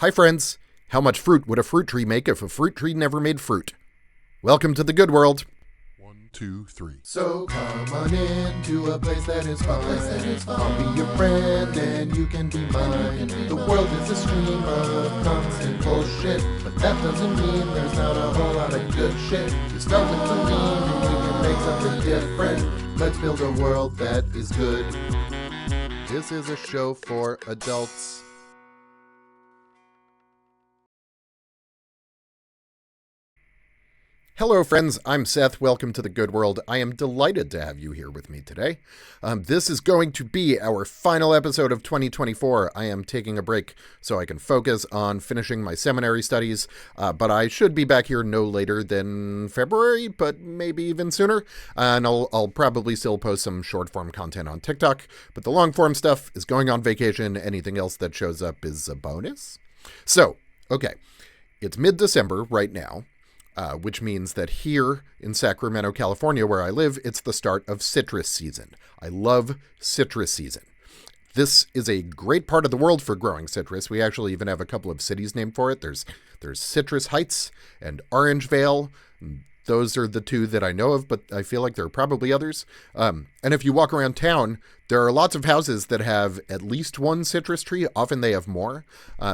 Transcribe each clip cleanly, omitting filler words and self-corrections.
Hi friends, how much fruit would a fruit tree make if a fruit tree never made fruit? Welcome to the good world. 1, 2, 3. So come on in to a place that is fun. I'll be your friend and you can be mine. The world is a stream of constant bullshit, but that doesn't mean there's not a whole lot of good shit. You start with the mean and we can make something different. Let's build a world that is good. This is a show for adults. Hello friends, I'm Seth. Welcome to the good world. I am delighted to have you here with me today. This is going to be our final episode of 2024. I am taking a break so I can focus on finishing my seminary studies, but I should be back here no later than February, but maybe even sooner. And I'll probably still post some short form content on TikTok, but the long form stuff is going on vacation. Anything else that shows up is a bonus. So, okay, it's mid-December right now. Which means that here in Sacramento, California, where I live, it's the start of citrus season. I love citrus season. This is a great part of the world for growing citrus. We actually even have a couple of cities named for it. There's Citrus Heights and Orangevale. Those are the two that I know of, but I feel like there are probably others. And if you walk around town, there are lots of houses that have at least one citrus tree. Often they have more.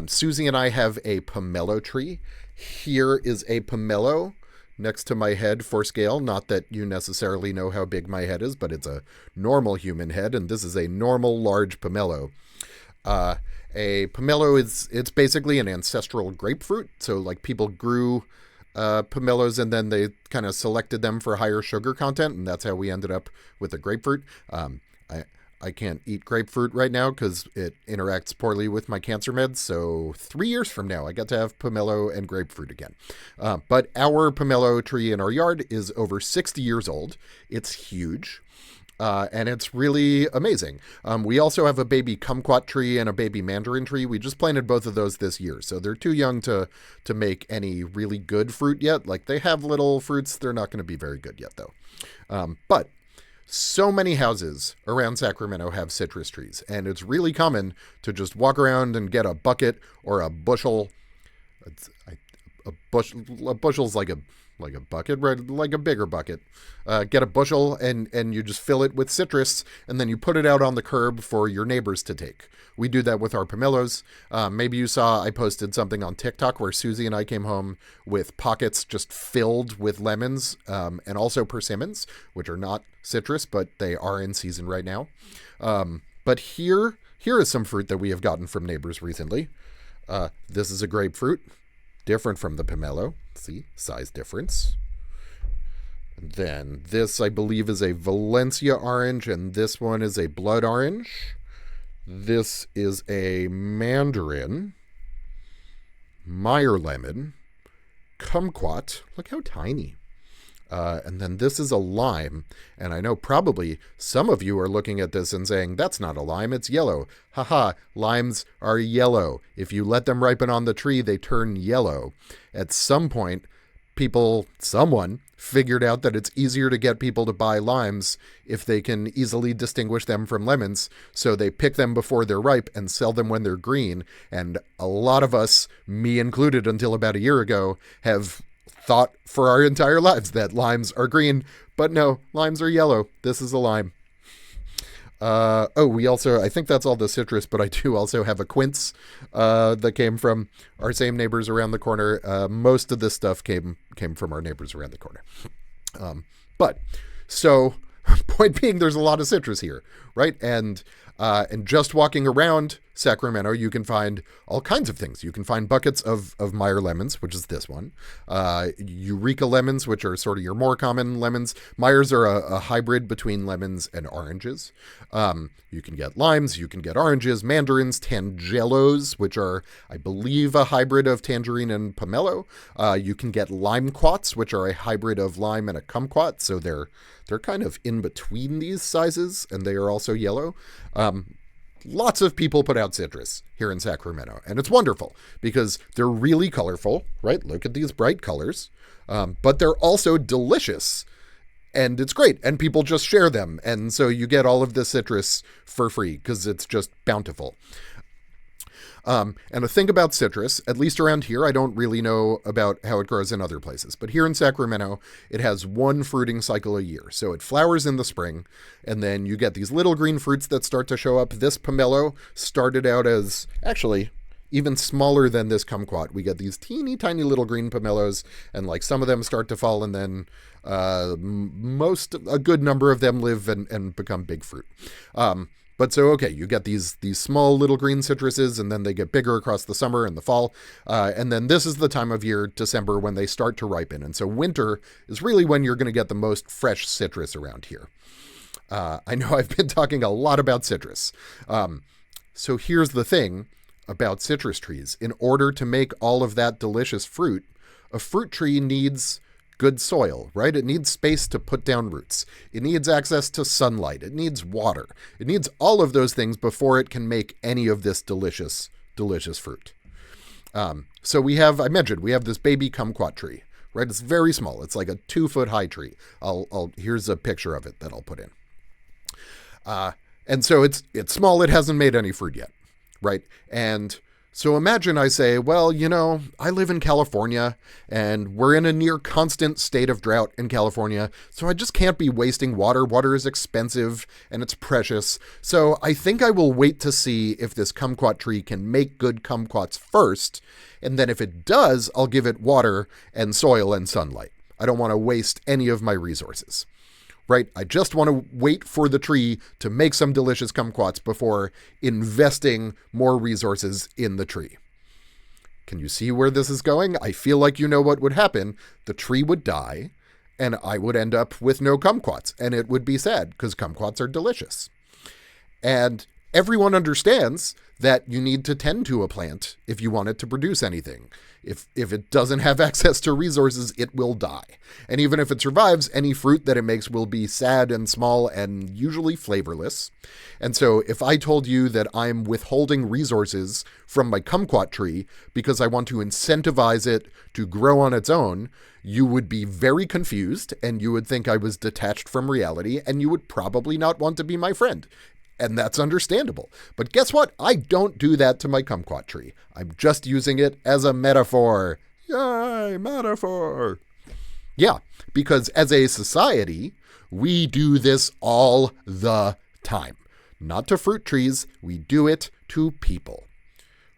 Susie and I have a pomelo tree. Here is a pomelo next to my head for scale. Not that you necessarily know how big my head is, but it's a normal human head, and this is a normal large pomelo. A pomelo it's basically an ancestral grapefruit. So like people grew pomelos and then they kind of selected them for higher sugar content, and that's how we ended up with the grapefruit. I can't eat grapefruit right now because it interacts poorly with my cancer meds. So 3 years from now, I get to have pomelo and grapefruit again. But our pomelo tree in our yard is over 60 years old. It's huge. And it's really amazing. We also have a baby kumquat tree and a baby mandarin tree. We just planted both of those this year. So they're too young to make any really good fruit yet. Like they have little fruits. They're not going to be very good yet though. But so many houses around Sacramento have citrus trees, and it's really common to just walk around and get a bucket or a bushel. A bushel's like a bucket, right? Like a bigger bucket. Get a bushel and you just fill it with citrus, and then you put it out on the curb for your neighbors to take. We do that with our pomelos. Maybe you saw I posted something on TikTok where Susie and I came home with pockets just filled with lemons and also persimmons, which are not citrus, but they are in season right now. But here is some fruit that we have gotten from neighbors recently. This is a grapefruit, different from the pomelo. See, size difference. And then this, I believe, is a Valencia orange, and this one is a blood orange. This is a mandarin, Meyer lemon, kumquat. Look how tiny. And then this is a lime. And I know probably some of you are looking at this and saying, that's not a lime, it's yellow. Haha, limes are yellow. If you let them ripen on the tree, they turn yellow. At some point, someone figured out that it's easier to get people to buy limes if they can easily distinguish them from lemons. So they pick them before they're ripe and sell them when they're green. And a lot of us, me included until about a year ago, have thought for our entire lives that limes are green, but no, limes are yellow. This is a lime. We also, I think that's all the citrus, but I do also have a quince that came from our same neighbors around the corner. Most of this stuff came from our neighbors around the corner. But so point being, there's a lot of citrus here, right? And just walking around Sacramento, you can find all kinds of things. You can find buckets of Meyer lemons, which is this one. Eureka lemons, which are sort of your more common lemons. Meyers are a hybrid between lemons and oranges. You can get limes, you can get oranges, mandarins, tangelos, which are, I believe, a hybrid of tangerine and pomelo. You can get limequats, which are a hybrid of lime and a kumquat. So they're kind of in between these sizes, and they are also yellow. Lots of people put out citrus here in Sacramento, and it's wonderful because they're really colorful, right? Look at these bright colors, but they're also delicious, and it's great, and people just share them, and so you get all of the citrus for free because it's just bountiful. And the thing about citrus, at least around here, I don't really know about how it grows in other places, but here in Sacramento, it has one fruiting cycle a year. So it flowers in the spring, and then you get these little green fruits that start to show up. This pomelo started out as actually even smaller than this kumquat. We get these teeny tiny little green pomelos, and like some of them start to fall, and then a good number of them live and become big fruit. But so, okay, you get these small little green citruses, and then they get bigger across the summer and the fall. And then this is the time of year, December, when they start to ripen. And so winter is really when you're going to get the most fresh citrus around here. I know I've been talking a lot about citrus. So here's the thing about citrus trees. In order to make all of that delicious fruit, a fruit tree needs good soil, right? It needs space to put down roots. It needs access to sunlight. It needs water. It needs all of those things before it can make any of this delicious, delicious fruit. So we have this baby kumquat tree, right? It's very small. It's like a 2-foot high tree. Here's a picture of it that I'll put in. And so it's small. It hasn't made any fruit yet, right? And so imagine I say, well, I live in California and we're in a near constant state of drought in California. So I just can't be wasting water. Water is expensive and it's precious. So I think I will wait to see if this kumquat tree can make good kumquats first. And then if it does, I'll give it water and soil and sunlight. I don't want to waste any of my resources. Right? I just want to wait for the tree to make some delicious kumquats before investing more resources in the tree. Can you see where this is going? I feel like you know what would happen. The tree would die, and I would end up with no kumquats, and it would be sad because kumquats are delicious. And everyone understands that you need to tend to a plant if you want it to produce anything. If it doesn't have access to resources, it will die. And even if it survives, any fruit that it makes will be sad and small and usually flavorless. And so if I told you that I'm withholding resources from my kumquat tree because I want to incentivize it to grow on its own, you would be very confused and you would think I was detached from reality and you would probably not want to be my friend. And that's understandable. But guess what? I don't do that to my kumquat tree. I'm just using it as a metaphor. Yay, metaphor. Yeah, because as a society, we do this all the time. Not to fruit trees, we do it to people.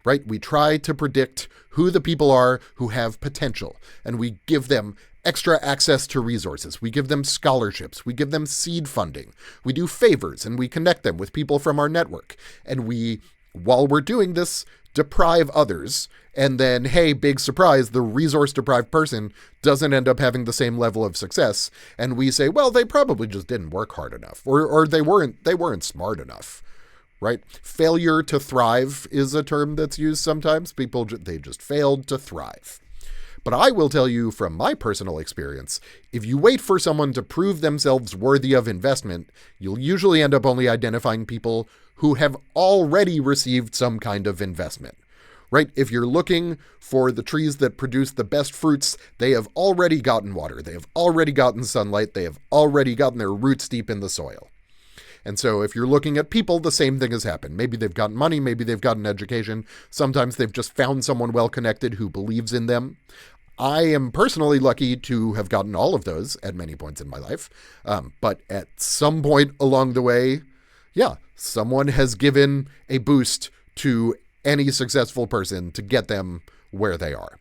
Right? We try to predict who the people are who have potential, and we give them extra access to resources. We give them scholarships. We give them seed funding. We do favors and we connect them with people from our network. And we, while we're doing this, deprive others. And then, hey, big surprise, the resource deprived person doesn't end up having the same level of success. And we say, well, they probably just didn't work hard enough, or they weren't smart enough. Right? Failure to thrive is a term that's used sometimes. People, they just failed to thrive. But I will tell you from my personal experience, if you wait for someone to prove themselves worthy of investment, you'll usually end up only identifying people who have already received some kind of investment. Right? If you're looking for the trees that produce the best fruits, they have already gotten water. They have already gotten sunlight. They have already gotten their roots deep in the soil. And so if you're looking at people, the same thing has happened. Maybe they've gotten money, maybe they've gotten education. Sometimes they've just found someone well-connected who believes in them. I am personally lucky to have gotten all of those at many points in my life. But at some point along the way, someone has given a boost to any successful person to get them where they are.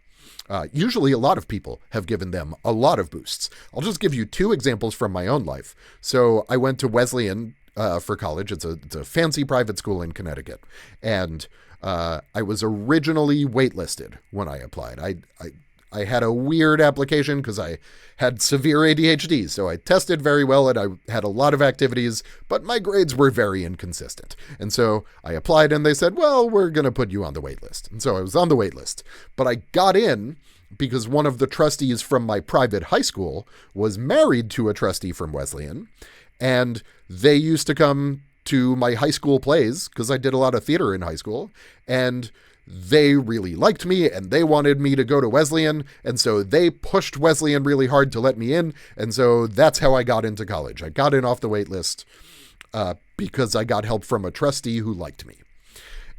Usually a lot of people have given them a lot of boosts. I'll just give you 2 examples from my own life. So I went to Wesleyan for college. It's a fancy private school in Connecticut. And I was originally waitlisted when I applied. I had a weird application because I had severe ADHD, so I tested very well and I had a lot of activities, but my grades were very inconsistent. And so I applied and they said, well, we're going to put you on the wait list. And so I was on the wait list, but I got in because one of the trustees from my private high school was married to a trustee from Wesleyan, and they used to come to my high school plays because I did a lot of theater in high school, and they really liked me and they wanted me to go to Wesleyan. And so they pushed Wesleyan really hard to let me in. And so that's how I got into college. I got in off the wait list because I got help from a trustee who liked me.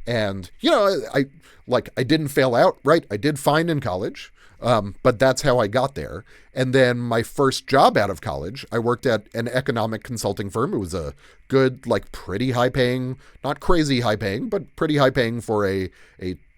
And, I didn't fail out, right? I did fine in college, but that's how I got there. And then my first job out of college, I worked at an economic consulting firm. It was a good, pretty high paying, not crazy high paying, but pretty high paying for a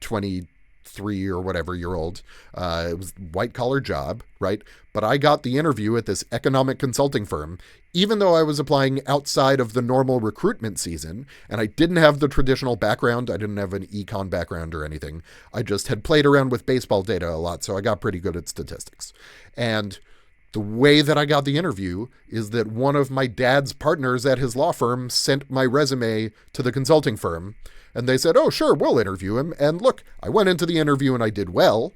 23 or whatever year old. It was a white collar job, right? But I got the interview at this economic consulting firm, even though I was applying outside of the normal recruitment season, and I didn't have the traditional background. I didn't have an econ background or anything. I just had played around with baseball data a lot, so I got pretty good at statistics. And the way that I got the interview is that one of my dad's partners at his law firm sent my resume to the consulting firm, and they said, oh, sure, we'll interview him. And look, I went into the interview and I did well.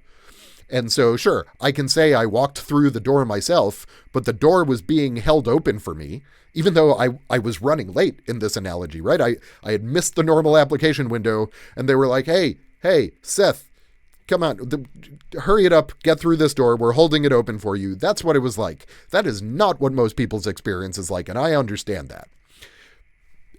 And so, sure, I can say I walked through the door myself, but the door was being held open for me, even though I was running late in this analogy, right? I had missed the normal application window, and they were like, hey, Seth, come on, hurry it up, get through this door. We're holding it open for you. That's what it was like. That is not what most people's experience is like, and I understand that.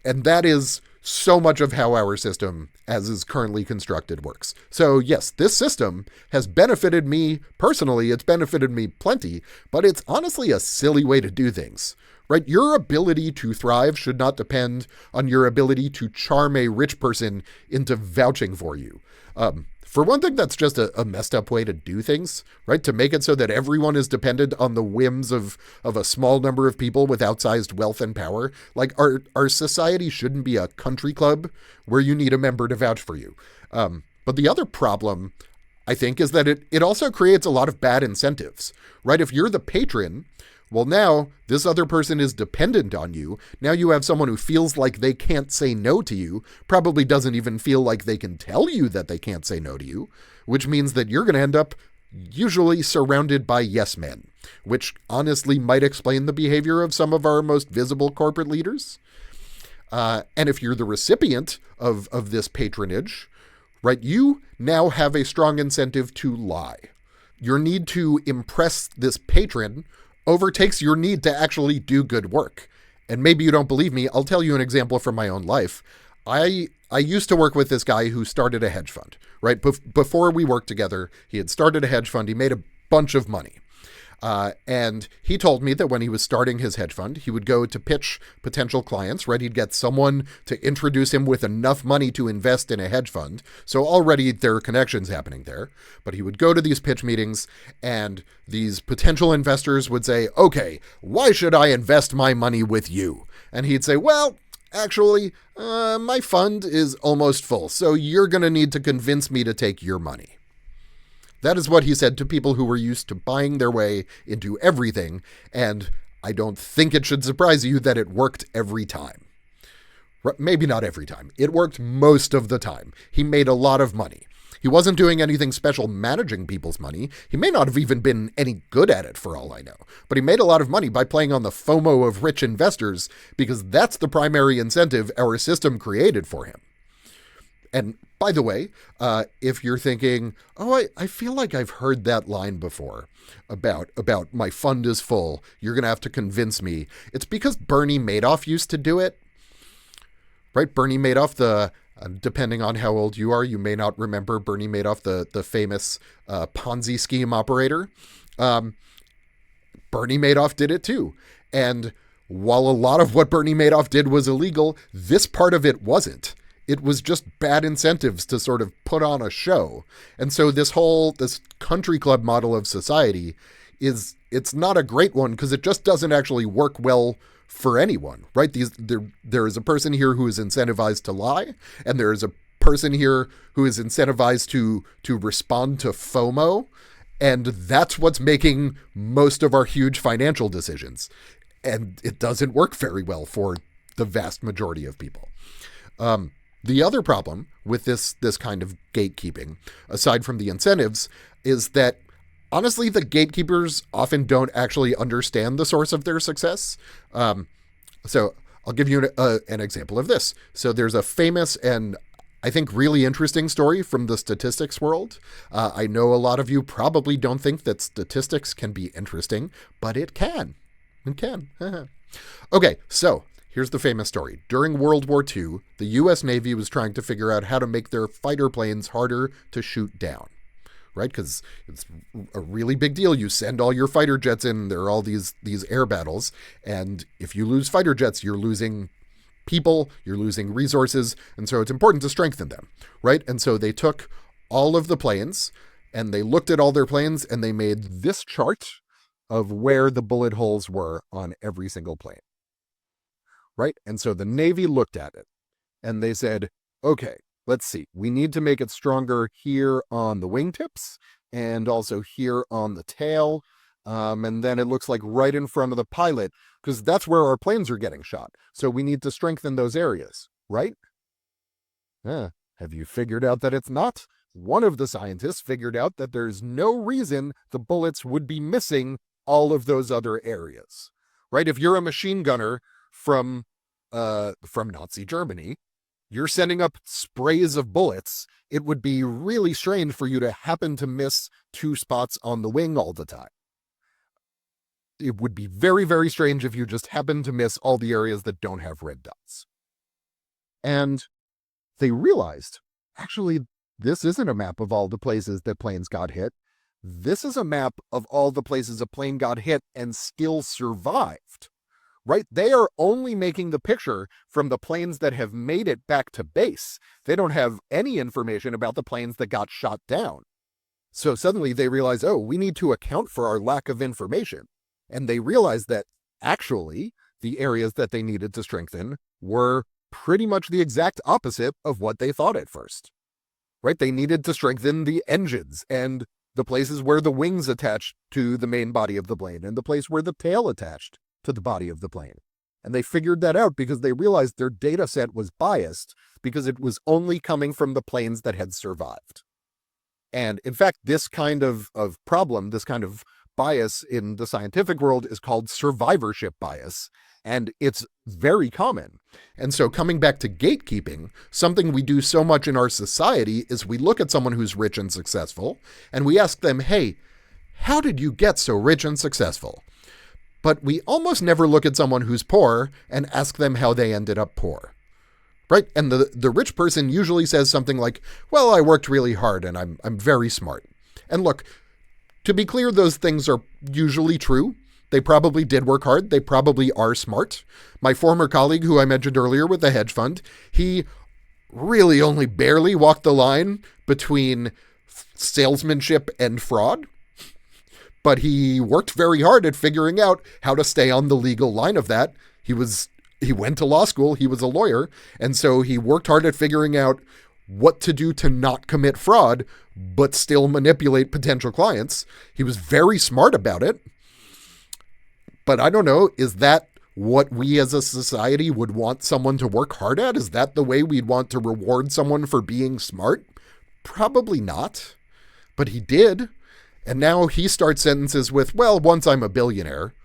And that is so much of how our system, as is currently constructed, works. So yes, this system has benefited me personally. It's benefited me plenty, but it's honestly a silly way to do things, right? Your ability to thrive should not depend on your ability to charm a rich person into vouching for you. For one thing, that's just a messed up way to do things, right? To make it so that everyone is dependent on the whims of a small number of people with outsized wealth and power. Our society shouldn't be a country club where you need a member to vouch for you. But the other problem, I think, is that it also creates a lot of bad incentives, right? If you're the patron, well, now this other person is dependent on you. Now you have someone who feels like they can't say no to you, probably doesn't even feel like they can tell you that they can't say no to you, which means that you're going to end up usually surrounded by yes men, which honestly might explain the behavior of some of our most visible corporate leaders. And if you're the recipient of this patronage, right, you now have a strong incentive to lie. Your need to impress this patron overtakes your need to actually do good work. And maybe you don't believe me. I'll tell you an example from my own life. I used to work with this guy who started a hedge fund, right? Before we worked together, he had started a hedge fund. He made a bunch of money. And he told me that when he was starting his hedge fund, he would go to pitch potential clients, right? He'd get someone to introduce him with enough money to invest in a hedge fund. So already there are connections happening there. But he would go to these pitch meetings, and these potential investors would say, okay, why should I invest my money with you? And he'd say, well, actually, my fund is almost full, so you're going to need to convince me to take your money. That is what he said to people who were used to buying their way into everything, and I don't think it should surprise you that it worked every time. Maybe not every time. It worked most of the time. He made a lot of money. He wasn't doing anything special managing people's money. He may not have even been any good at it for all I know, but he made a lot of money by playing on the FOMO of rich investors because that's the primary incentive our system created for him. And by the way, if you're thinking, oh, I feel like I've heard that line before about my fund is full, you're going to have to convince me. It's because Bernie Madoff used to do it, right? Bernie Madoff, depending on how old you are, you may not remember Bernie Madoff, the famous Ponzi scheme operator. Bernie Madoff did it too. And while a lot of what Bernie Madoff did was illegal, this part of it wasn't. It was just bad incentives to sort of put on a show. And so this country club model of society it's not a great one because it just doesn't actually work well for anyone, right? There is a person here who is incentivized to lie, and there is a person here who is incentivized to respond to FOMO, and that's what's making most of our huge financial decisions. And it doesn't work very well for the vast majority of people. The other problem with this kind of gatekeeping, aside from the incentives, is that honestly, the gatekeepers often don't actually understand the source of their success. So I'll give you an example of this. So there's a famous and I think really interesting story from the statistics world. I know a lot of you probably don't think that statistics can be interesting, but it can. It can. Okay, so Here's the famous story. During World War II, the U.S. Navy was trying to figure out how to make their fighter planes harder to shoot down, right? Because it's a really big deal. You send all your fighter jets in, there are all these air battles, and if you lose fighter jets, you're losing people, you're losing resources, and so it's important to strengthen them, right? And so they took all of the planes, and they looked at all their planes, and they made this chart of where the bullet holes were on every single plane. Right? And so the Navy looked at it and they said, okay, let's see. We need to make it stronger here on the wingtips and also here on the tail. And then it looks like right in front of the pilot, because that's where our planes are getting shot. So we need to strengthen those areas, right? Have you figured out that it's not? One of the scientists figured out that there's no reason the bullets would be missing all of those other areas, right? If you're a machine gunner from Nazi Germany, you're sending up sprays of bullets. It would be really strange for you to happen to miss 2 spots on the wing all the time. It would be very, very strange if you just happen to miss all the areas that don't have red dots. And they realized, actually, this isn't a map of all the places that planes got hit. This is a map of all the places a plane got hit and still survived. Right? They are only making the picture from the planes that have made it back to base. They don't have any information about the planes that got shot down. So suddenly they realize, oh, we need to account for our lack of information. And they realize that actually the areas that they needed to strengthen were pretty much the exact opposite of what they thought at first. Right? They needed to strengthen the engines and the places where the wings attached to the main body of the plane and the place where the tail attached to the body of the plane. And they figured that out because they realized their data set was biased because it was only coming from the planes that had survived. And in fact, this kind of problem, this kind of bias in the scientific world is called survivorship bias. And it's very common. And so coming back to gatekeeping, something we do so much in our society is we look at someone who's rich and successful and we ask them, hey, how did you get so rich and successful? But we almost never look at someone who's poor and ask them how they ended up poor, right? And the rich person usually says something like, well, I worked really hard and I'm very smart. And look, to be clear, those things are usually true. They probably did work hard. They probably are smart. My former colleague, who I mentioned earlier with the hedge fund, he really only barely walked the line between salesmanship and fraud. But he worked very hard at figuring out how to stay on the legal line of that. He went to law school. He was a lawyer. And so he worked hard at figuring out what to do to not commit fraud, but still manipulate potential clients. He was very smart about it. But I don't know, is that what we as a society would want someone to work hard at? Is that the way we'd want to reward someone for being smart? Probably not. But he did. And now he starts sentences with, well, once I'm a billionaire,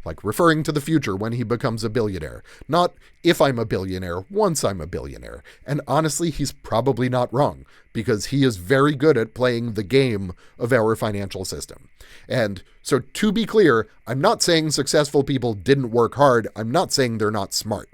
like referring to the future when he becomes a billionaire, not if I'm a billionaire, once I'm a billionaire. And honestly, he's probably not wrong because he is very good at playing the game of our financial system. And so to be clear, I'm not saying successful people didn't work hard. I'm not saying they're not smart.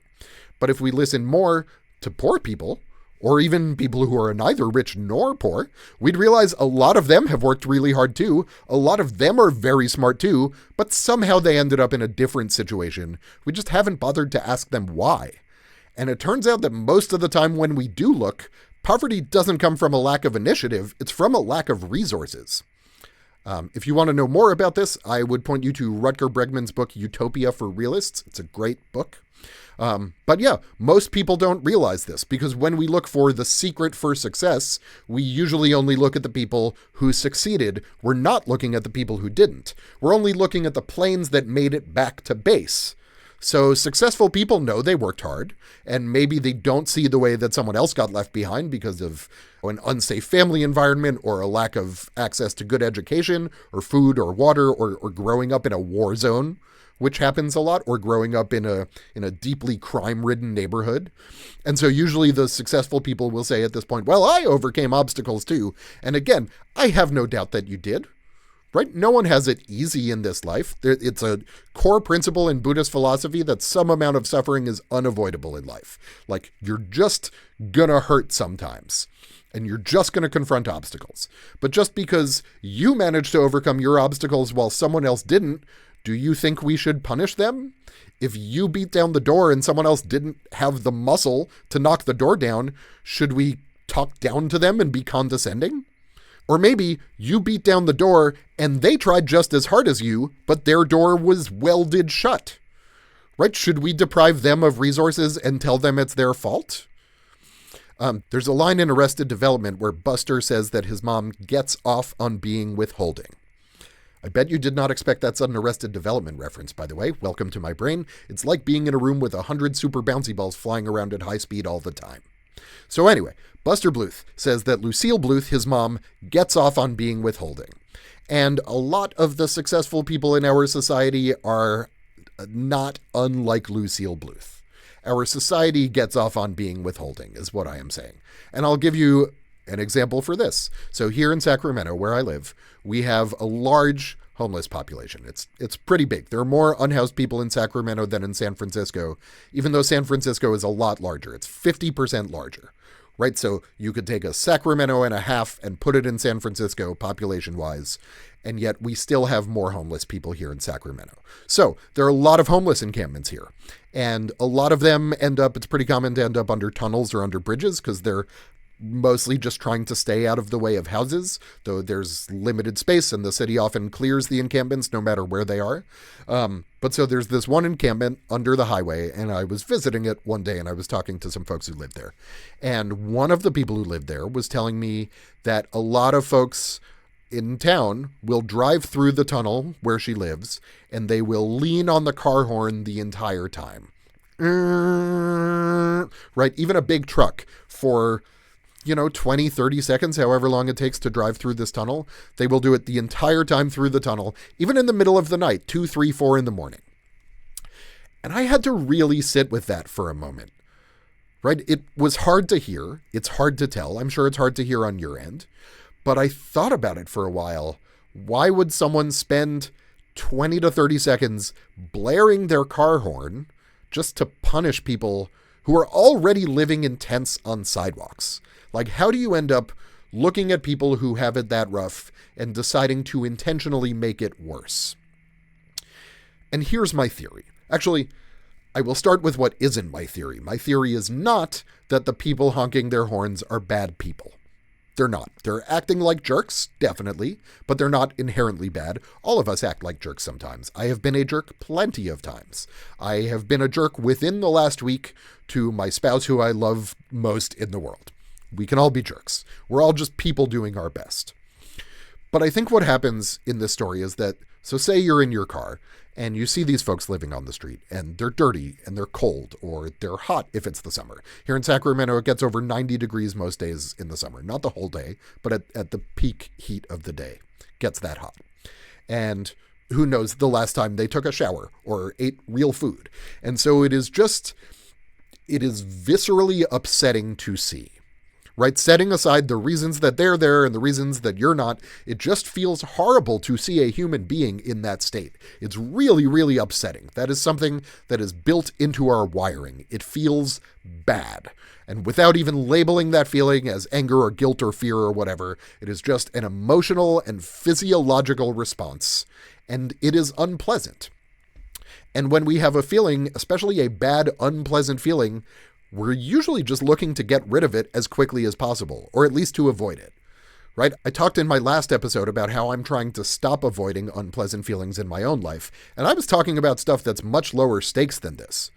But if we listen more to poor people, or even people who are neither rich nor poor, we'd realize a lot of them have worked really hard too. A lot of them are very smart too, but somehow they ended up in a different situation. We just haven't bothered to ask them why. And it turns out that most of the time when we do look, poverty doesn't come from a lack of initiative, it's from a lack of resources. If you want to know more about this, I would point you to Rutger Bregman's book, Utopia for Realists. It's a great book. But yeah, most people don't realize this because when we look for the secret for success, we usually only look at the people who succeeded. We're not looking at the people who didn't. We're only looking at the planes that made it back to base. So successful people know they worked hard, and maybe they don't see the way that someone else got left behind because of an unsafe family environment or a lack of access to good education or food or water or growing up in a war zone, which happens a lot, or growing up in a deeply crime-ridden neighborhood. And so usually the successful people will say at this point, well, I overcame obstacles too. And again, I have no doubt that you did. right? No one has it easy in this life. It's a core principle in Buddhist philosophy that some amount of suffering is unavoidable in life. Like, you're just gonna hurt sometimes, and you're just gonna confront obstacles. But just because you managed to overcome your obstacles while someone else didn't, do you think we should punish them? If you beat down the door and someone else didn't have the muscle to knock the door down, should we talk down to them and be condescending? Or maybe you beat down the door and they tried just as hard as you, but their door was welded shut. Right? Should we deprive them of resources and tell them it's their fault? There's a line in Arrested Development where Buster says that his mom gets off on being withholding. I bet you did not expect that's an Arrested Development reference, by the way. Welcome to my brain. It's like being in a room with 100 super bouncy balls flying around at high speed all the time. So anyway, Buster Bluth says that Lucille Bluth, his mom, gets off on being withholding. And a lot of the successful people in our society are not unlike Lucille Bluth. Our society gets off on being withholding, is what I am saying. And I'll give you an example for this. So here in Sacramento, where I live, we have a large homeless population. It's pretty big. There are more unhoused people in Sacramento than in San Francisco, even though San Francisco is a lot larger. It's 50% larger, right? So you could take a Sacramento and a half and put it in San Francisco population-wise, and yet we still have more homeless people here in Sacramento. So there are a lot of homeless encampments here, and a lot of them it's pretty common to end up under tunnels or under bridges because they're mostly just trying to stay out of the way of houses, though there's limited space and the city often clears the encampments no matter where they are. But so there's this one encampment under the highway, and I was visiting it one day and I was talking to some folks who lived there. And one of the people who lived there was telling me that a lot of folks in town will drive through the tunnel where she lives and they will lean on the car horn the entire time. Right? Even a big truck for 20, 30 seconds, however long it takes to drive through this tunnel. They will do it the entire time through the tunnel, even in the middle of the night, 2, 3, 4 in the morning. And I had to really sit with that for a moment, right? It was hard to hear. It's hard to tell. I'm sure it's hard to hear on your end, but I thought about it for a while. Why would someone spend 20 to 30 seconds blaring their car horn just to punish people who are already living in tents on sidewalks? Like, how do you end up looking at people who have it that rough and deciding to intentionally make it worse? And here's my theory. Actually, I will start with what isn't my theory. My theory is not that the people honking their horns are bad people. They're not. They're acting like jerks, definitely, but they're not inherently bad. All of us act like jerks sometimes. I have been a jerk plenty of times. I have been a jerk within the last week to my spouse who I love most in the world. We can all be jerks. We're all just people doing our best. But I think what happens in this story is that, so say you're in your car and you see these folks living on the street and they're dirty and they're cold or they're hot if it's the summer. Here in Sacramento, it gets over 90 degrees most days in the summer. Not the whole day, but at the peak heat of the day, gets that hot. And who knows the last time they took a shower or ate real food. And so it is viscerally upsetting to see. Right? Setting aside the reasons that they're there and the reasons that you're not, it just feels horrible to see a human being in that state. It's really, really upsetting. That is something that is built into our wiring. It feels bad. And without even labeling that feeling as anger or guilt or fear or whatever, it is just an emotional and physiological response. And it is unpleasant. And when we have a feeling, especially a bad, unpleasant feeling, we're usually just looking to get rid of it as quickly as possible, or at least to avoid it, right? I talked in my last episode about how I'm trying to stop avoiding unpleasant feelings in my own life, and I was talking about stuff that's much lower stakes than this.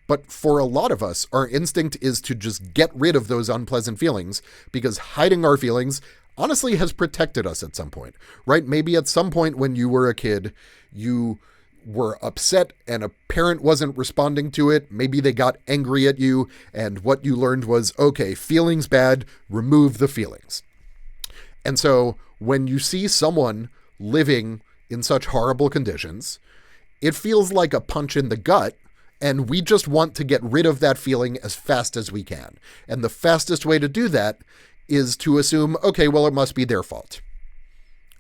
But for a lot of us, our instinct is to just get rid of those unpleasant feelings because hiding our feelings honestly has protected us at some point, right? Maybe at some point when you were a kid, you were upset and a parent wasn't responding to it. Maybe they got angry at you, and what you learned was, okay, feelings bad, remove the feelings. And so when you see someone living in such horrible conditions, it feels like a punch in the gut, and we just want to get rid of that feeling as fast as we can. And the fastest way to do that is to assume, okay, well, it must be their fault.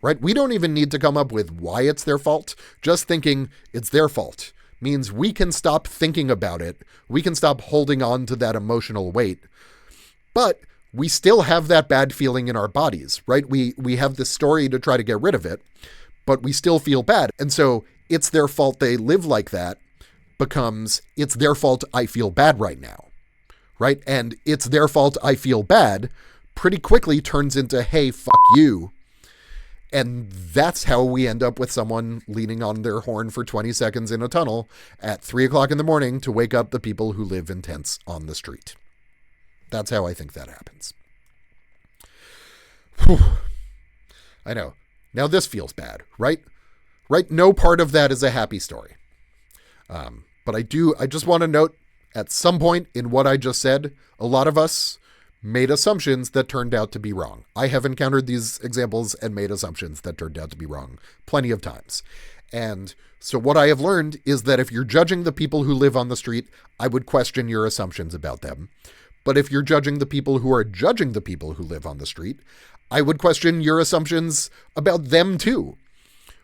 right? We don't even need to come up with why it's their fault. Just thinking it's their fault means we can stop thinking about it. We can stop holding on to that emotional weight. But we still have that bad feeling in our bodies, right? We have this story to try to get rid of it, but we still feel bad. And so it's their fault they live like that becomes it's their fault I feel bad right now, right? And it's their fault I feel bad pretty quickly turns into, hey, fuck you. And that's how we end up with someone leaning on their horn for 20 seconds in a tunnel at 3 o'clock in the morning to wake up the people who live in tents on the street. That's how I think that happens. Whew. I know. Now this feels bad, right? Right? No part of that is a happy story. But I just want to note at some point in what I just said, a lot of us made assumptions that turned out to be wrong. I have encountered these examples and made assumptions that turned out to be wrong plenty of times. And so what I have learned is that if you're judging the people who live on the street, I would question your assumptions about them. But if you're judging the people who are judging the people who live on the street, I would question your assumptions about them too,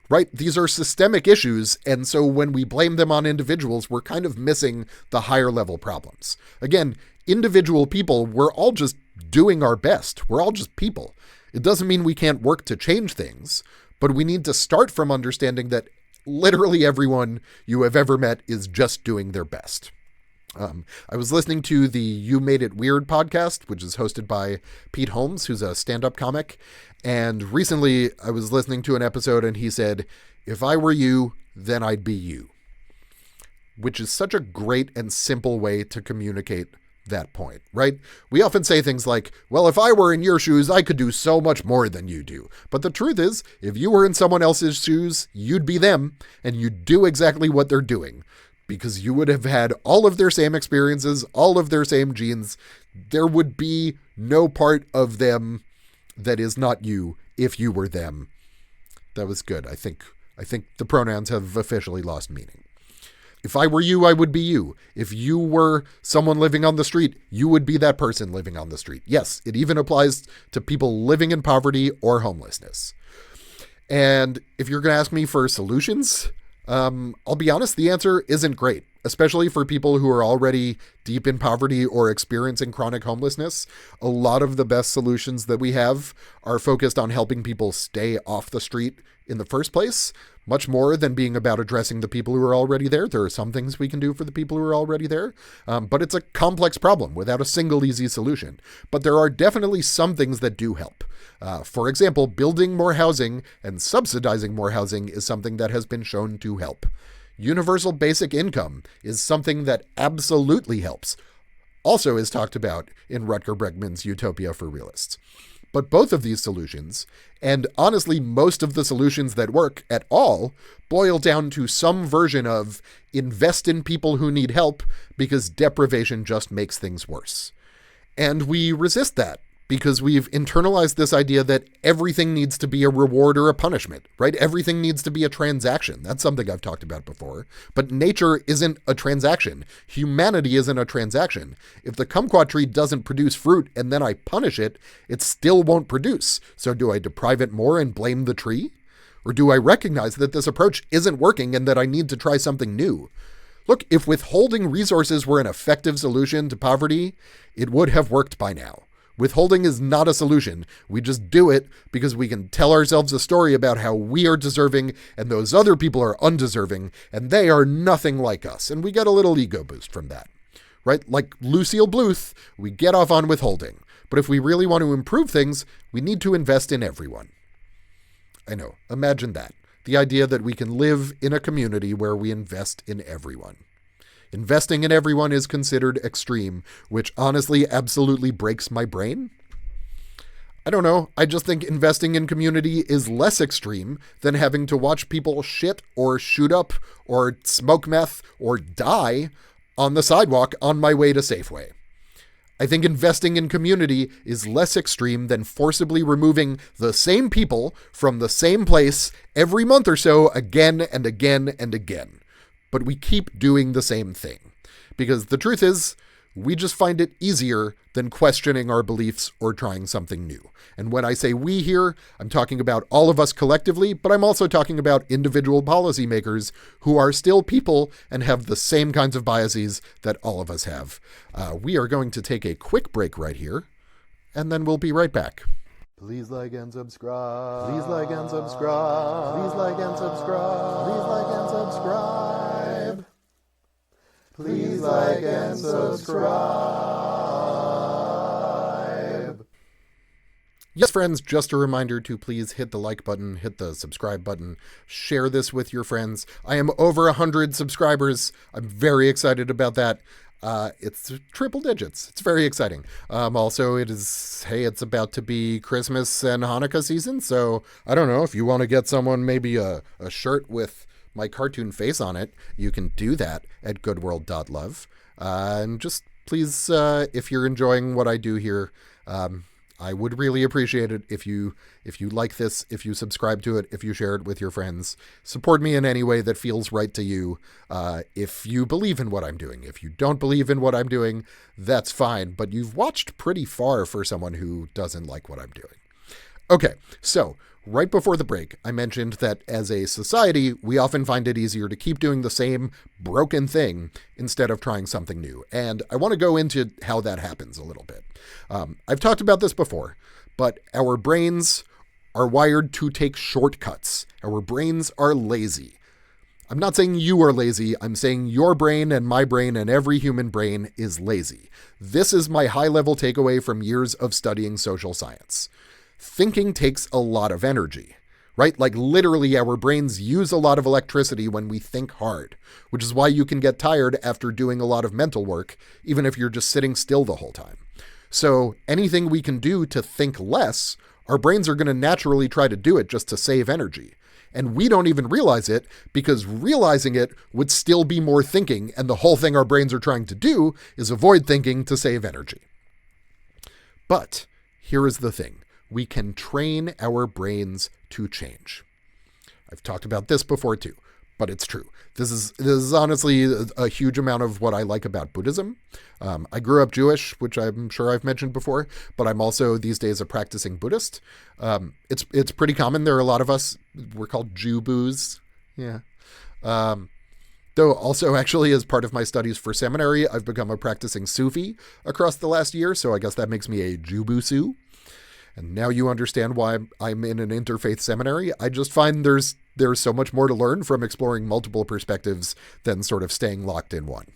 right? These are systemic issues. And so when we blame them on individuals, we're kind of missing the higher level problems. Again, individual people, we're all just doing our best. We're all just people. It doesn't mean we can't work to change things, but we need to start from understanding that literally everyone you have ever met is just doing their best. I was listening to the You Made It Weird podcast, which is hosted by Pete Holmes, who's a stand-up comic. And recently I was listening to an episode and he said, if I were you, then I'd be you. Which is such a great and simple way to communicate that point, right? We often say things like, well, if I were in your shoes, I could do so much more than you do. But the truth is, if you were in someone else's shoes, you'd be them and you'd do exactly what they're doing. Because you would have had all of their same experiences, all of their same genes. There would be no part of them that is not you if you were them. That was good. I think the pronouns have officially lost meaning. If I were you, I would be you. If you were someone living on the street, you would be that person living on the street. Yes, it even applies to people living in poverty or homelessness. And if you're going to ask me for solutions, I'll be honest, the answer isn't great, especially for people who are already deep in poverty or experiencing chronic homelessness. A lot of the best solutions that we have are focused on helping people stay off the street in the first place, much more than being about addressing the people who are already there. There are some things we can do for the people who are already there, but it's a complex problem without a single easy solution. But there are definitely some things that do help. For example, building more housing and subsidizing more housing is something that has been shown to help. Universal basic income is something that absolutely helps. Also is talked about in Rutger Bregman's Utopia for Realists. But both of these solutions, and honestly most of the solutions that work at all, boil down to some version of invest in people who need help because deprivation just makes things worse. And we resist that because we've internalized this idea that everything needs to be a reward or a punishment, right? Everything needs to be a transaction. That's something I've talked about before. But nature isn't a transaction. Humanity isn't a transaction. If the kumquat tree doesn't produce fruit and then I punish it, it still won't produce. So do I deprive it more and blame the tree? Or do I recognize that this approach isn't working and that I need to try something new? Look, if withholding resources were an effective solution to poverty, it would have worked by now. Withholding is not a solution. We just do it because we can tell ourselves a story about how we are deserving and those other people are undeserving and they are nothing like us. And we get a little ego boost from that, right? Like Lucille Bluth, we get off on withholding. But if we really want to improve things, we need to invest in everyone. I know, imagine that. The idea that we can live in a community where we invest in everyone. Investing in everyone is considered extreme, which honestly absolutely breaks my brain. I don't know. I just think investing in community is less extreme than having to watch people shit or shoot up or smoke meth or die on the sidewalk on my way to Safeway. I think investing in community is less extreme than forcibly removing the same people from the same place every month or so again and again and again. But we keep doing the same thing. Because the truth is, We just find it easier than questioning our beliefs or trying something new. And when I say we here, I'm talking about all of us collectively, but I'm also talking about individual policymakers who are still people and have the same kinds of biases that all of us have. We are going to take a quick break right here, and then we'll be right back. Please like and subscribe. Please like and subscribe. Please like and subscribe. Please like and subscribe. Please like and subscribe. Yes, friends, just a reminder to please hit the like button, hit the subscribe button, share this with your friends. I am over 100 subscribers. I'm very excited about that. It's triple digits. It's very exciting. Also, it's about to be Christmas and Hanukkah season. So I don't know if you want to get someone maybe a shirt with my cartoon face on it, you can do that at goodworld.love. And just please, if you're enjoying what I do here, I would really appreciate it if you like this, if you subscribe to it, if you share it with your friends. Support me in any way that feels right to you. If you believe in what I'm doing. If you don't believe in what I'm doing, that's fine. But you've watched pretty far for someone who doesn't like what I'm doing. Okay, so right before the break, I mentioned that as a society, we often find it easier to keep doing the same broken thing instead of trying something new. And I want to go into how that happens a little bit. I've talked about this before, but our brains are wired to take shortcuts. Our brains are lazy. I'm not saying you are lazy. I'm saying your brain and my brain and every human brain is lazy. This is my high-level takeaway from years of studying social science. Thinking takes a lot of energy, right? Like literally our brains use a lot of electricity when we think hard, which is why you can get tired after doing a lot of mental work, even if you're just sitting still the whole time. So anything we can do to think less, our brains are going to naturally try to do it just to save energy. And we don't even realize it because realizing it would still be more thinking, and the whole thing our brains are trying to do is avoid thinking to save energy. But here is the thing. We can train our brains to change. I've talked about this before too, but it's true. This is honestly a huge amount of what I like about Buddhism. I grew up Jewish, which I'm sure I've mentioned before, but I'm also these days a practicing Buddhist. It's pretty common. There are a lot of us. We're called Jew-boos. Yeah. Though also actually as part of my studies for seminary, I've become a practicing Sufi across the last year. So I guess that makes me a Jubusu. And now you understand why I'm in an interfaith seminary. I just find there's so much more to learn from exploring multiple perspectives than sort of staying locked in one.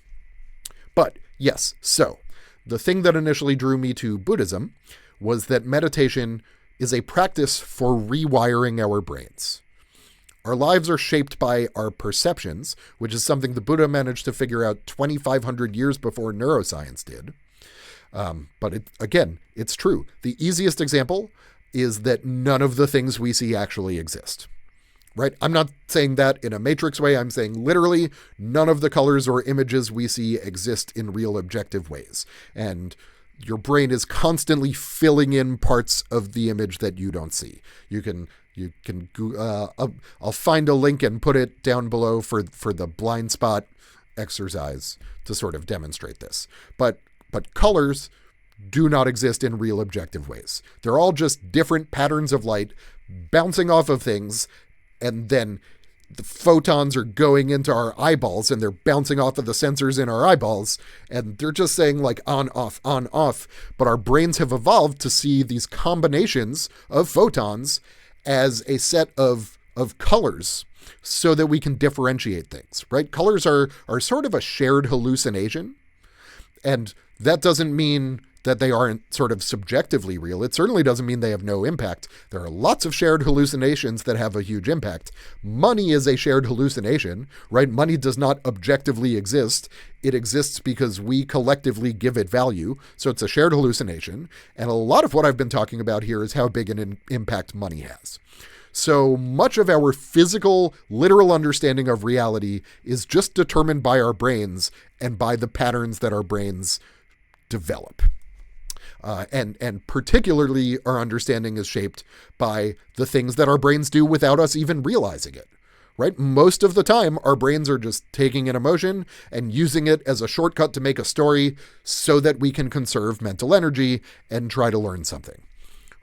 But yes, so the thing that initially drew me to Buddhism was that meditation is a practice for rewiring our brains. Our lives are shaped by our perceptions, which is something the Buddha managed to figure out 2,500 years before neuroscience did. But it's true. The easiest example is that none of the things we see actually exist, right? I'm not saying that in a matrix way. I'm saying literally none of the colors or images we see exist in real objective ways. And your brain is constantly filling in parts of the image that you don't see. I'll find a link and put it down below for the blind spot exercise to sort of demonstrate this. But colors do not exist in real objective ways. They're all just different patterns of light bouncing off of things, and then the photons are going into our eyeballs and they're bouncing off of the sensors in our eyeballs, and they're just saying like on, off. But our brains have evolved to see these combinations of photons as a set of colors so that we can differentiate things, right? Colors are sort of a shared hallucination. And that doesn't mean that they aren't sort of subjectively real. It certainly doesn't mean they have no impact. There are lots of shared hallucinations that have a huge impact. Money is a shared hallucination, right? Money does not objectively exist. It exists because we collectively give it value. So it's a shared hallucination. And a lot of what I've been talking about here is how big an impact money has. So much of our physical, literal understanding of reality is just determined by our brains and by the patterns that our brains develop. And particularly our understanding is shaped by the things that our brains do without us even realizing it, right? Most of the time, our brains are just taking an emotion and using it as a shortcut to make a story so that we can conserve mental energy and try to learn something,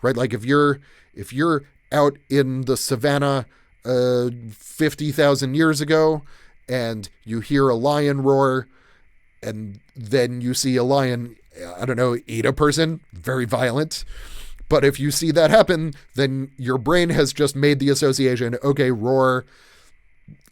right? Like if you're out in the savannah 50,000 years ago and you hear a lion roar and then you see a lion, I don't know, eat a person, very violent. But if you see that happen, then your brain has just made the association, okay, roar,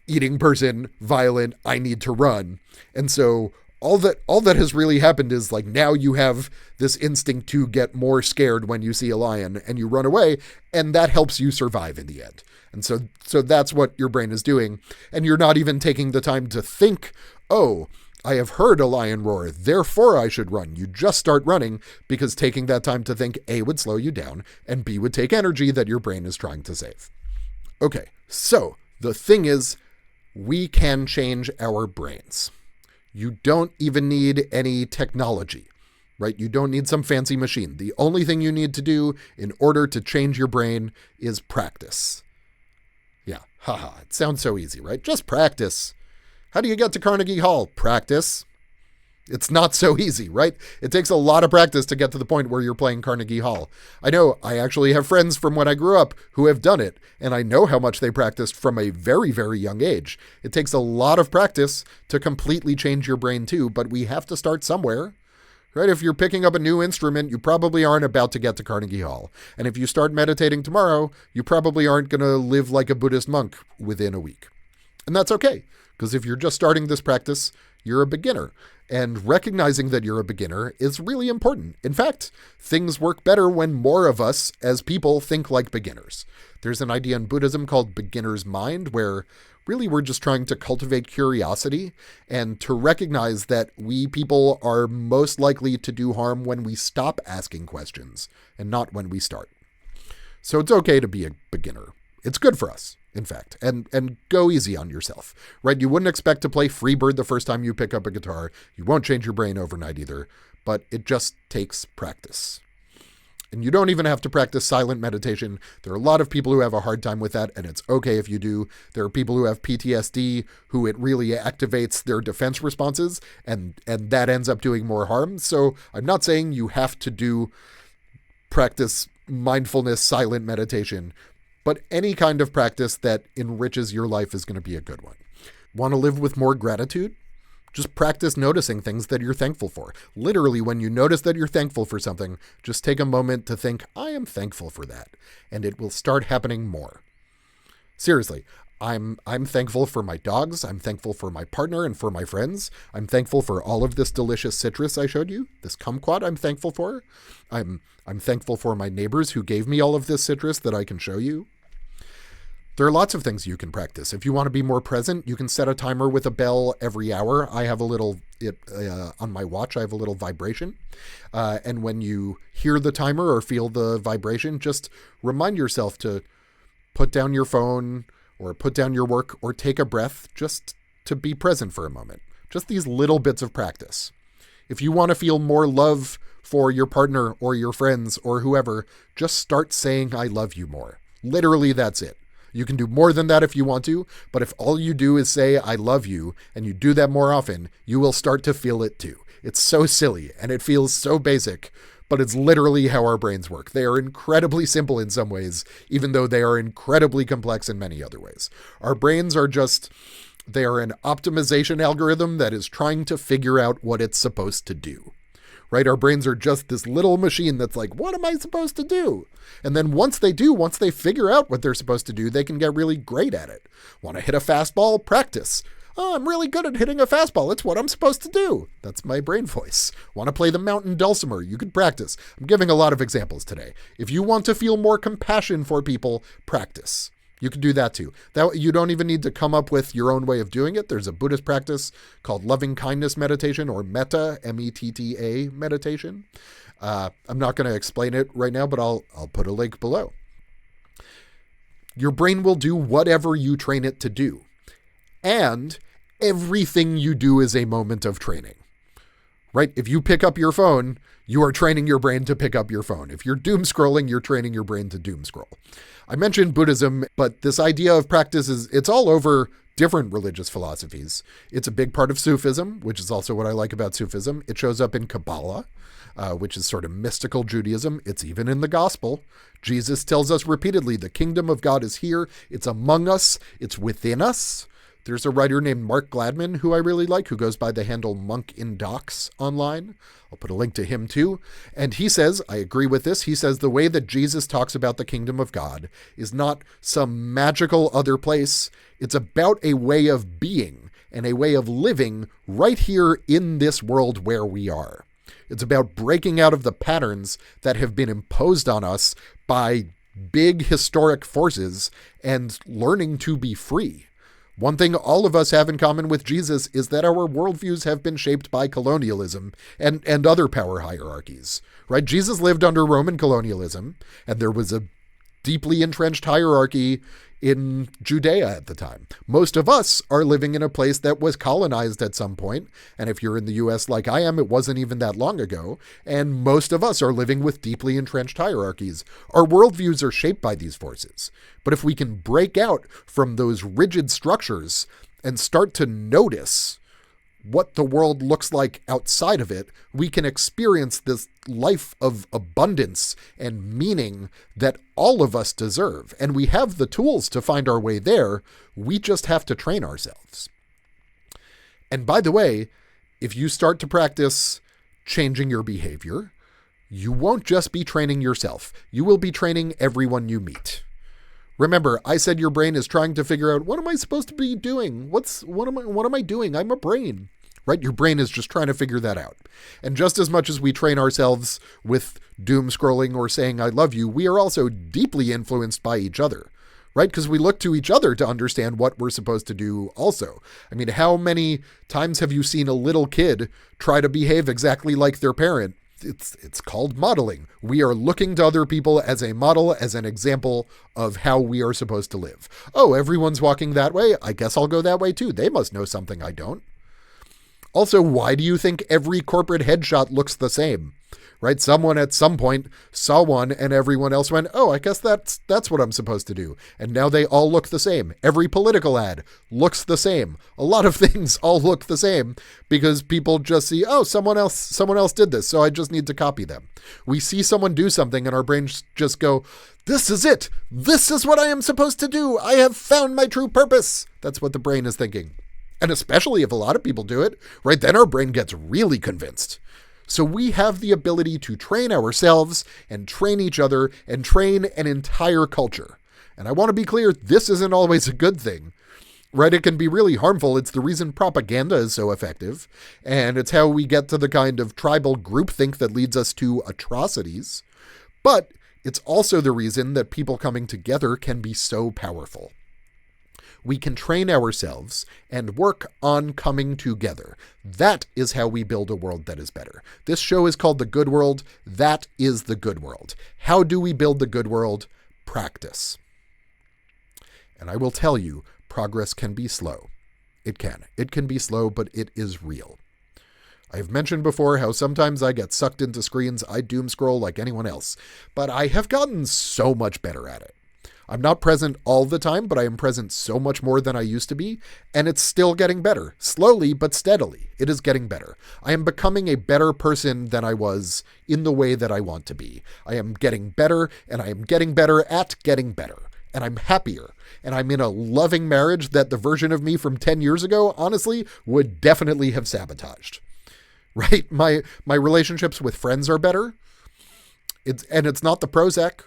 eating person, violent, I need to run. And so all that has really happened is like now you have this instinct to get more scared when you see a lion and you run away, and that helps you survive in the end. And so that's what your brain is doing. And you're not even taking the time to think, oh, I have heard a lion roar, therefore I should run. You just start running because taking that time to think, A, would slow you down, and B, would take energy that your brain is trying to save. Okay, so the thing is, we can change our brains. You don't even need any technology, right? You don't need some fancy machine. The only thing you need to do in order to change your brain is practice. Yeah, haha, it sounds so easy, right? Just practice. How do you get to Carnegie Hall? Practice. It's not so easy, right? It takes a lot of practice to get to the point where you're playing Carnegie Hall. I know I actually have friends from when I grew up who have done it, and I know how much they practiced from a very, very young age. It takes a lot of practice to completely change your brain too, but we have to start somewhere, right? If you're picking up a new instrument, you probably aren't about to get to Carnegie Hall. And if you start meditating tomorrow, you probably aren't going to live like a Buddhist monk within a week. And that's okay, because if you're just starting this practice, you're a beginner. And recognizing that you're a beginner is really important. In fact, things work better when more of us as people think like beginners. There's an idea in Buddhism called beginner's mind, where really we're just trying to cultivate curiosity and to recognize that we people are most likely to do harm when we stop asking questions and not when we start. So it's okay to be a beginner. It's good for us, in fact, and go easy on yourself, right? You wouldn't expect to play Freebird the first time you pick up a guitar. You won't change your brain overnight either, but it just takes practice. And you don't even have to practice silent meditation. There are a lot of people who have a hard time with that, and it's okay if you do. There are people who have PTSD who it really activates their defense responses, and that ends up doing more harm. So I'm not saying you have to practice mindfulness, silent meditation, but any kind of practice that enriches your life is going to be a good one. Want to live with more gratitude? Just practice noticing things that you're thankful for. Literally, when you notice that you're thankful for something, just take a moment to think, I am thankful for that. And it will start happening more. Seriously, I'm thankful for my dogs. I'm thankful for my partner and for my friends. I'm thankful for all of this delicious citrus I showed you. This kumquat I'm thankful for. I'm thankful for my neighbors who gave me all of this citrus that I can show you. There are lots of things you can practice. If you want to be more present, you can set a timer with a bell every hour. I have a little, on my watch, I have a little vibration. And when you hear the timer or feel the vibration, just remind yourself to put down your phone or put down your work or take a breath just to be present for a moment. Just these little bits of practice. If you want to feel more love for your partner or your friends or whoever, just start saying, I love you more. Literally, that's it. You can do more than that if you want to, but if all you do is say, I love you, and you do that more often, you will start to feel it too. It's so silly, and it feels so basic, but it's literally how our brains work. They are incredibly simple in some ways, even though they are incredibly complex in many other ways. Our brains are they are an optimization algorithm that is trying to figure out what it's supposed to do. Right? Our brains are just this little machine that's like, what am I supposed to do? And then once they figure out what they're supposed to do, they can get really great at it. Want to hit a fastball? Practice. Oh, I'm really good at hitting a fastball. It's what I'm supposed to do. That's my brain voice. Want to play the mountain dulcimer? You could practice. I'm giving a lot of examples today. If you want to feel more compassion for people, practice. You can do that too. You don't even need to come up with your own way of doing it. There's a Buddhist practice called loving kindness meditation, or metta, M-E-T-T-A meditation. I'm not going to explain it right now, but I'll put a link below. Your brain will do whatever you train it to do. And everything you do is a moment of training. right? If you pick up your phone, you are training your brain to pick up your phone. If you're doom scrolling, you're training your brain to doom scroll. I mentioned Buddhism, but this idea of practice it's all over different religious philosophies. It's a big part of Sufism, which is also what I like about Sufism. It shows up in Kabbalah, which is sort of mystical Judaism. It's even in the gospel. Jesus tells us repeatedly, the kingdom of God is here. It's among us. It's within us. There's a writer named Mark Gladman who I really like, who goes by the handle Monk in Docs online. I'll put a link to him too. And he says, I agree with this, he says the way that Jesus talks about the kingdom of God is not some magical other place. It's about a way of being and a way of living right here in this world where we are. It's about breaking out of the patterns that have been imposed on us by big historic forces and learning to be free. One thing all of us have in common with Jesus is that our worldviews have been shaped by colonialism and other power hierarchies, right? Jesus lived under Roman colonialism, and there was a deeply entrenched hierarchy in Judea at the time. Most of us are living in a place that was colonized at some point, and if you're in the US like I am, it wasn't even that long ago, and most of us are living with deeply entrenched hierarchies. Our worldviews are shaped by these forces. But if we can break out from those rigid structures and start to notice what the world looks like outside of it, we can experience this life of abundance and meaning that all of us deserve. And we have the tools to find our way there. We just have to train ourselves. And by the way, if you start to practice changing your behavior, you won't just be training yourself. You will be training everyone you meet. Remember, I said your brain is trying to figure out, what am I supposed to be doing? What am I doing? I'm a brain, right? Your brain is just trying to figure that out. And just as much as we train ourselves with doom scrolling or saying, I love you, we are also deeply influenced by each other, right? Because we look to each other to understand what we're supposed to do also. I mean, how many times have you seen a little kid try to behave exactly like their parent? It's called modeling. We are looking to other people as a model, as an example of how we are supposed to live. Oh, everyone's walking that way. I guess I'll go that way too. They must know something I don't. Also, why do you think every corporate headshot looks the same? Right? Someone at some point saw one and everyone else went, oh, I guess that's what I'm supposed to do. And now they all look the same. Every political ad looks the same. A lot of things all look the same because people just see, oh, someone else did this, so I just need to copy them. We see someone do something and our brains just go, this is it. This is what I am supposed to do. I have found my true purpose. That's what the brain is thinking. And especially if a lot of people do it, right, then our brain gets really convinced. So we have the ability to train ourselves and train each other and train an entire culture. And I want to be clear, this isn't always a good thing, right? It can be really harmful. It's the reason propaganda is so effective. And it's how we get to the kind of tribal groupthink that leads us to atrocities. But it's also the reason that people coming together can be so powerful. We can train ourselves and work on coming together. That is how we build a world that is better. This show is called The Good World. That is the good world. How do we build the good world? Practice. And I will tell you, progress can be slow. It can. It can be slow, but it is real. I've mentioned before how sometimes I get sucked into screens. I doom scroll like anyone else, but I have gotten so much better at it. I'm not present all the time, but I am present so much more than I used to be, and it's still getting better. Slowly, but steadily, it is getting better. I am becoming a better person than I was in the way that I want to be. I am getting better, and I am getting better at getting better, and I'm happier, and I'm in a loving marriage that the version of me from 10 years ago, honestly, would definitely have sabotaged. Right? My relationships with friends are better. It's not the Prozac.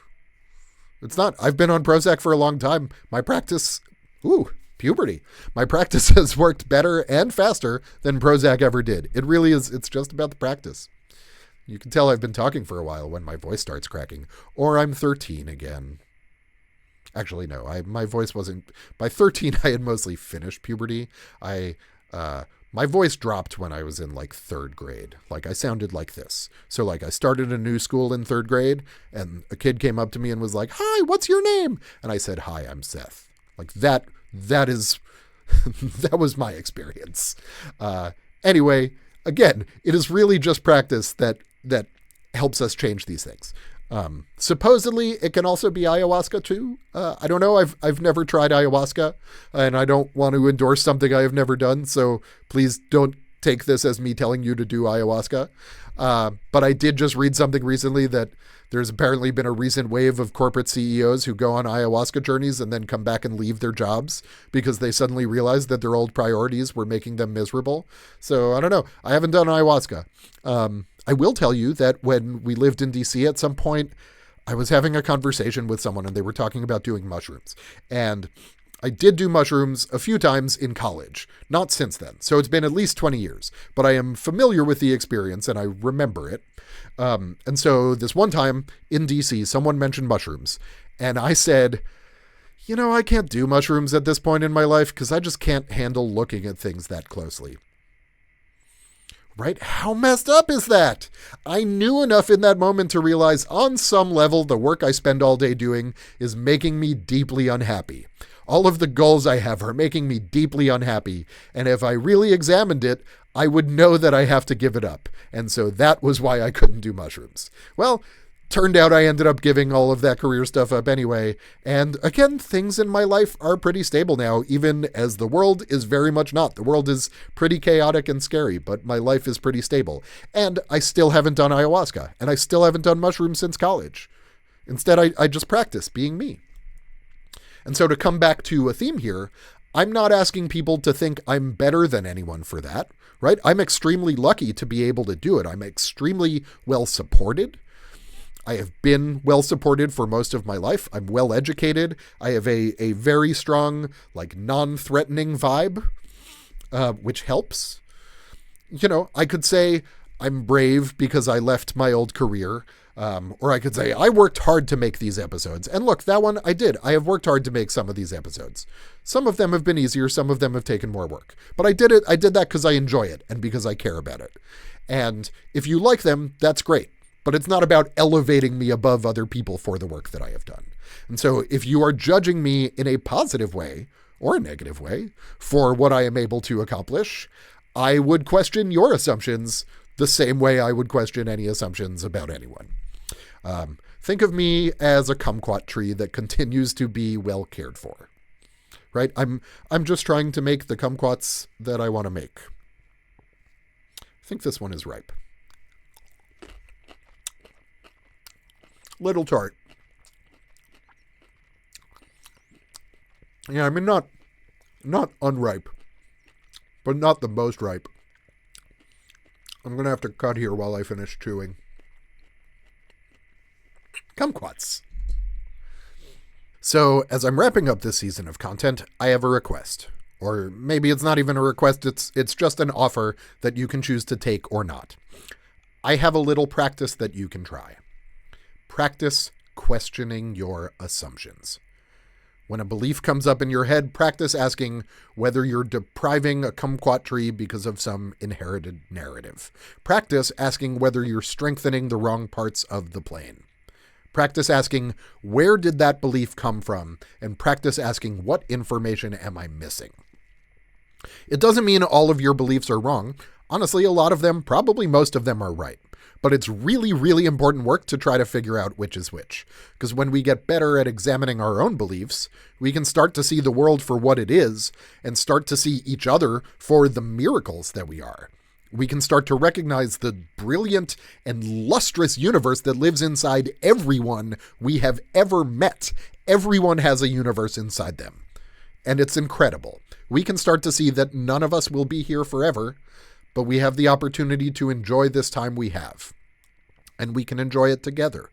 It's not. I've been on Prozac for a long time. My practice, puberty. My practice has worked better and faster than Prozac ever did. It really is. It's just about the practice. You can tell I've been talking for a while when my voice starts cracking. Or I'm 13 again. Actually, no. My voice wasn't. By 13, I had mostly finished puberty. My voice dropped when I was in like third grade. Like I sounded like this. So like I started a new school in third grade and a kid came up to me and was like, hi, what's your name? And I said, hi, I'm Seth. Like that is, that was my experience. Anyway, again, it is really just practice that helps us change these things. Supposedly, it can also be ayahuasca too. I don't know. I've never tried ayahuasca, and I don't want to endorse something I have never done. So please don't take this as me telling you to do ayahuasca. But I did just read something recently that there's apparently been a recent wave of corporate CEOs who go on ayahuasca journeys and then come back and leave their jobs because they suddenly realized that their old priorities were making them miserable. So I don't know. I haven't done ayahuasca. I will tell you that when we lived in DC at some point, I was having a conversation with someone and they were talking about doing mushrooms. And I did do mushrooms a few times in college, not since then. So it's been at least 20 years, but I am familiar with the experience and I remember it. And so this one time in DC, someone mentioned mushrooms and I said, I can't do mushrooms at this point in my life because I just can't handle looking at things that closely. Right? How messed up is that? I knew enough in that moment to realize on some level the work I spend all day doing is making me deeply unhappy. All of the goals I have are making me deeply unhappy. And if I really examined it, I would know that I have to give it up. And so that was why I couldn't do mushrooms. Well, turned out I ended up giving all of that career stuff up anyway. And again, things in my life are pretty stable now, even as the world is very much not. The world is pretty chaotic and scary, but my life is pretty stable. And I still haven't done ayahuasca, and I still haven't done mushrooms since college. Instead, I just practice being me. And so to come back to a theme here, I'm not asking people to think I'm better than anyone for that, right? I'm extremely lucky to be able to do it. I'm extremely well supported. I have been well supported for most of my life. I'm well educated. I have a very strong, non-threatening vibe, which helps. I could say I'm brave because I left my old career. Or I could say I worked hard to make these episodes. And look, that one I did. I have worked hard to make some of these episodes. Some of them have been easier. Some of them have taken more work. But I did it. I did that because I enjoy it and because I care about it. And if you like them, that's great. But it's not about elevating me above other people for the work that I have done. And so if you are judging me in a positive way or a negative way for what I am able to accomplish, I would question your assumptions the same way I would question any assumptions about anyone. Think of me as a kumquat tree that continues to be well cared for, right? I'm just trying to make the kumquats that I want to make. I think this one is ripe. Little tart. Yeah, I mean, not unripe, but not the most ripe. I'm going to have to cut here while I finish chewing. Kumquats. So, as I'm wrapping up this season of content, I have a request. Or maybe it's not even a request, it's just an offer that you can choose to take or not. I have a little practice that you can try. Practice questioning your assumptions. When a belief comes up in your head, practice asking whether you're depriving a kumquat tree because of some inherited narrative. Practice asking whether you're strengthening the wrong parts of the plane. Practice asking, where did that belief come from? And practice asking, what information am I missing? It doesn't mean all of your beliefs are wrong. Honestly, a lot of them, probably most of them are right. But it's really, really important work to try to figure out which is which. Because when we get better at examining our own beliefs, we can start to see the world for what it is and start to see each other for the miracles that we are. We can start to recognize the brilliant and lustrous universe that lives inside everyone we have ever met. Everyone has a universe inside them. And it's incredible. We can start to see that none of us will be here forever, but we have the opportunity to enjoy this time we have. And we can enjoy it together.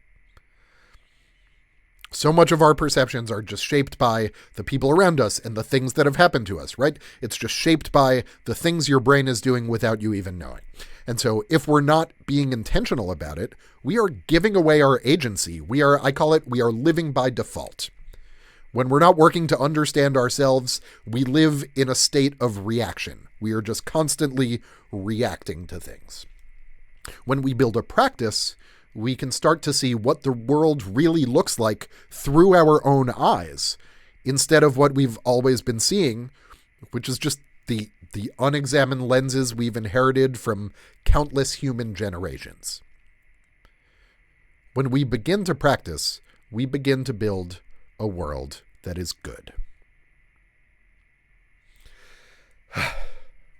So much of our perceptions are just shaped by the people around us and the things that have happened to us, right? It's just shaped by the things your brain is doing without you even knowing. And so if we're not being intentional about it, we are giving away our agency. We are living by default. When we're not working to understand ourselves, we live in a state of reaction. We are just constantly reacting to things. When we build a practice, we can start to see what the world really looks like through our own eyes, instead of what we've always been seeing, which is just the the unexamined lenses we've inherited from countless human generations. When we begin to practice, we begin to build a world that is good.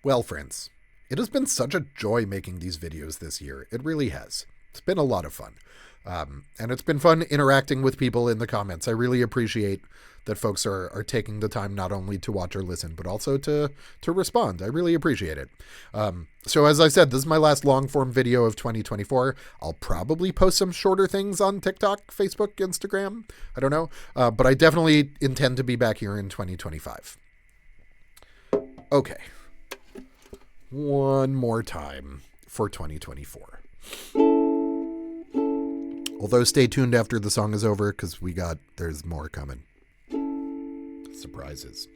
Well, friends, it has been such a joy making these videos this year. It really has. It's been a lot of fun. And it's been fun interacting with people in the comments. I really appreciate that folks are taking the time not only to watch or listen, but also to respond. I really appreciate it. So as I said, this is my last long-form video of 2024. I'll probably post some shorter things on TikTok, Facebook, Instagram. I don't know. But I definitely intend to be back here in 2025. Okay. One more time for 2024. Although stay tuned after the song is over, because there's more coming. Surprises.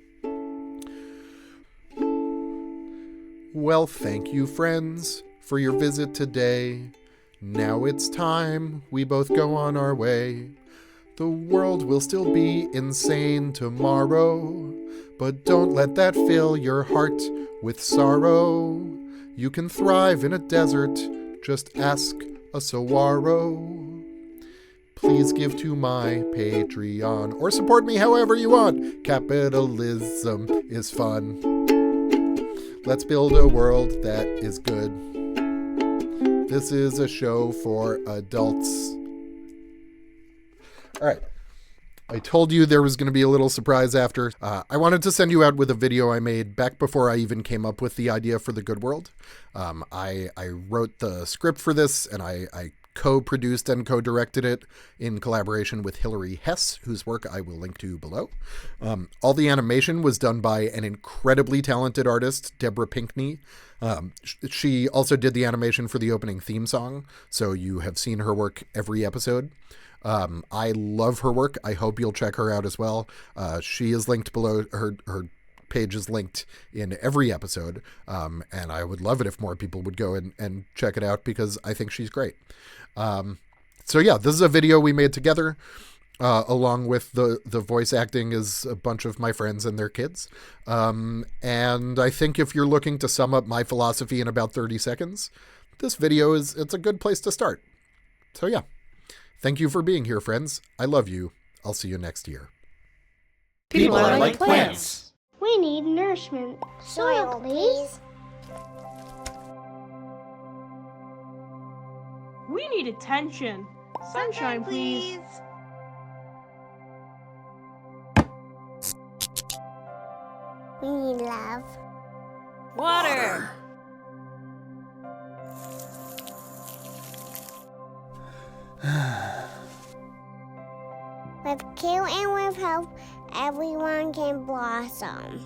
Well, thank you, friends, for your visit today. Now it's time we both go on our way. The world will still be insane tomorrow, but don't let that fill your heart with sorrow. You can thrive in a desert, just ask a saguaro. Please give to my Patreon or support me however you want. Capitalism is fun. Let's build a world that is good. This is a show for adults. All right. I told you there was going to be a little surprise after. I wanted to send you out with a video I made back before I even came up with the idea for the Good World. I wrote the script for this, and I co-produced and co-directed it in collaboration with Hillary Hess, whose work I will link to below. All the animation was done by an incredibly talented artist, Deborah Pinkney. She also did the animation for the opening theme song, so you have seen her work every episode. I love her work. I hope you'll check her out as well. She is linked below. Her page is linked in every episode. And I would love it if more people would go and check it out because I think she's great. So yeah, this is a video we made together. Along with the voice acting is a bunch of my friends and their kids. And I think if you're looking to sum up my philosophy in about 30 seconds, this video it's a good place to start. So yeah. Thank you for being here, friends. I love you. I'll see you next year. People are like plants. We need nourishment. Soil, please. We need attention. Sunshine, please. We need love. Water. With care and with help, everyone can blossom.